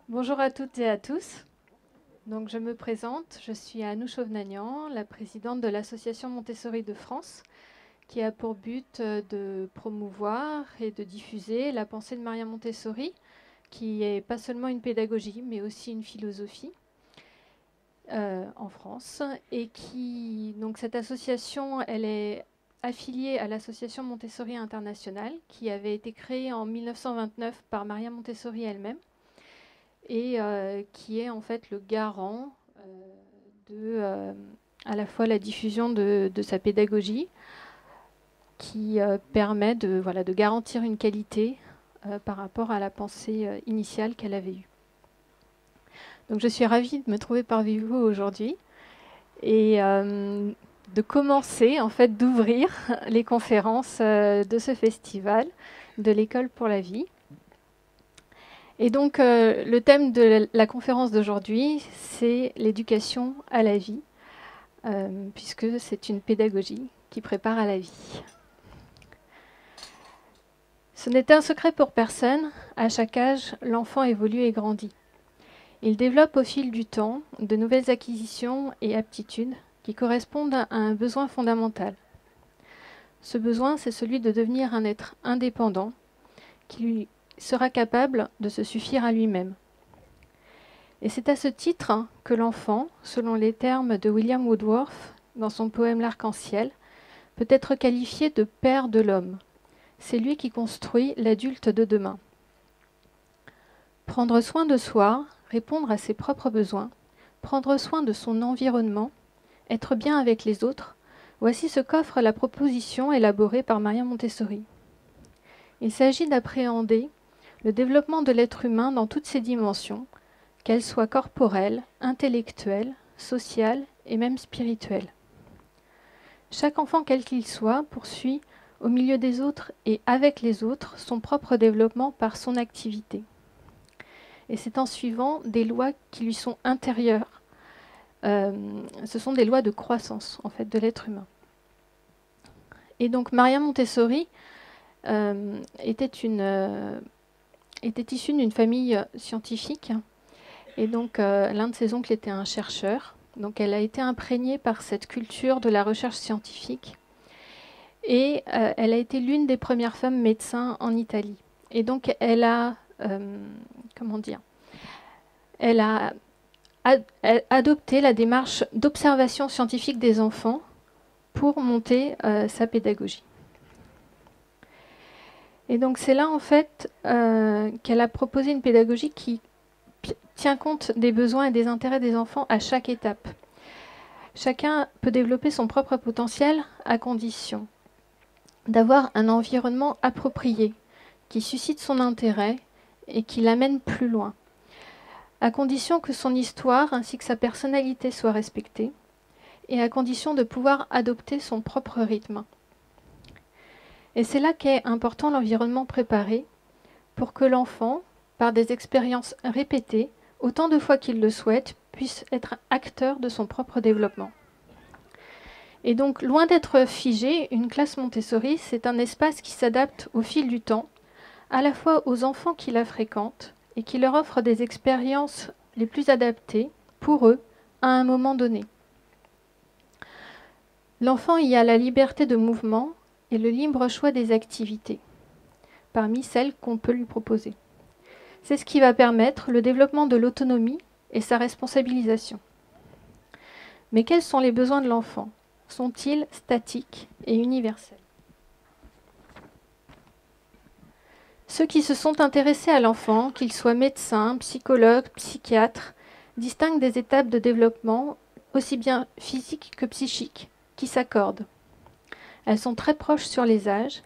Bonjour à toutes et à tous. Donc, je me présente, je suis Anouche Chauvenagnan, la présidente de l'Association Montessori de France, qui a pour but de promouvoir et de diffuser la pensée de Maria Montessori, qui est pas seulement une pédagogie, mais aussi une philosophie en France. Et donc cette association, elle est affiliée à l'Association Montessori Internationale, qui avait été créée en 1929 par Maria Montessori elle-même, et qui est en fait le garant de à la fois la diffusion de sa pédagogie, qui permet de garantir une qualité par rapport à la pensée initiale qu'elle avait eue. Donc je suis ravie de me trouver parmi vous aujourd'hui et de commencer, en fait, d'ouvrir les conférences de ce festival de l'École pour la vie. Et donc, le thème de la conférence d'aujourd'hui, c'est l'éducation à la vie, puisque c'est une pédagogie qui prépare à la vie. Ce n'est un secret pour personne, à chaque âge, l'enfant évolue et grandit. Il développe au fil du temps de nouvelles acquisitions et aptitudes qui correspondent à un besoin fondamental. Ce besoin, c'est celui de devenir un être indépendant, qui lui sera capable de se suffire à lui-même. Et c'est à ce titre que l'enfant, selon les termes de William Wordsworth dans son poème L'Arc-en-Ciel, peut être qualifié de père de l'homme. C'est lui qui construit l'adulte de demain. Prendre soin de soi, répondre à ses propres besoins, prendre soin de son environnement, être bien avec les autres, voici ce qu'offre la proposition élaborée par Maria Montessori. Il s'agit d'appréhender le développement de l'être humain dans toutes ses dimensions, qu'elles soient corporelles, intellectuelles, sociales et même spirituelles. Chaque enfant, quel qu'il soit, poursuit, au milieu des autres et avec les autres, son propre développement par son activité. Et c'est en suivant des lois qui lui sont intérieures. Ce sont des lois de croissance, en fait, de l'être humain. Et donc, Maria Montessori était issue d'une famille scientifique. Et donc, l'un de ses oncles était un chercheur. Donc, elle a été imprégnée par cette culture de la recherche scientifique. Et elle a été l'une des premières femmes médecins en Italie. Et donc, elle a, elle a adopté la démarche d'observation scientifique des enfants pour monter sa pédagogie. Et donc, c'est là, en fait, qu'elle a proposé une pédagogie qui tient compte des besoins et des intérêts des enfants à chaque étape. Chacun peut développer son propre potentiel à condition d'avoir un environnement approprié qui suscite son intérêt et qui l'amène plus loin, à condition que son histoire ainsi que sa personnalité soient respectées et à condition de pouvoir adopter son propre rythme. Et c'est là qu'est important l'environnement préparé pour que l'enfant, par des expériences répétées, autant de fois qu'il le souhaite, puisse être acteur de son propre développement. Et donc, loin d'être figé, une classe Montessori, c'est un espace qui s'adapte au fil du temps, à la fois aux enfants qui la fréquentent et qui leur offre des expériences les plus adaptées pour eux à un moment donné. L'enfant y a la liberté de mouvement et le libre choix des activités, parmi celles qu'on peut lui proposer. C'est ce qui va permettre le développement de l'autonomie et sa responsabilisation. Mais quels sont les besoins de l'enfant ? Sont-ils statiques et universels ? Ceux qui se sont intéressés à l'enfant, qu'ils soient médecins, psychologues, psychiatres, distinguent des étapes de développement aussi bien physiques que psychiques qui s'accordent. Elles sont très proches sur les âges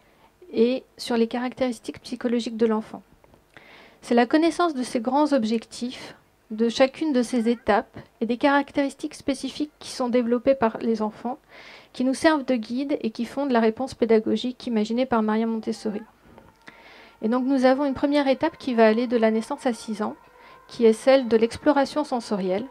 et sur les caractéristiques psychologiques de l'enfant. C'est la connaissance de ces grands objectifs, de chacune de ces étapes et des caractéristiques spécifiques qui sont développées par les enfants, qui nous servent de guide et qui fondent la réponse pédagogique imaginée par Maria Montessori. Et donc nous avons une première étape qui va aller de la naissance à 6 ans, qui est celle de l'exploration sensorielle,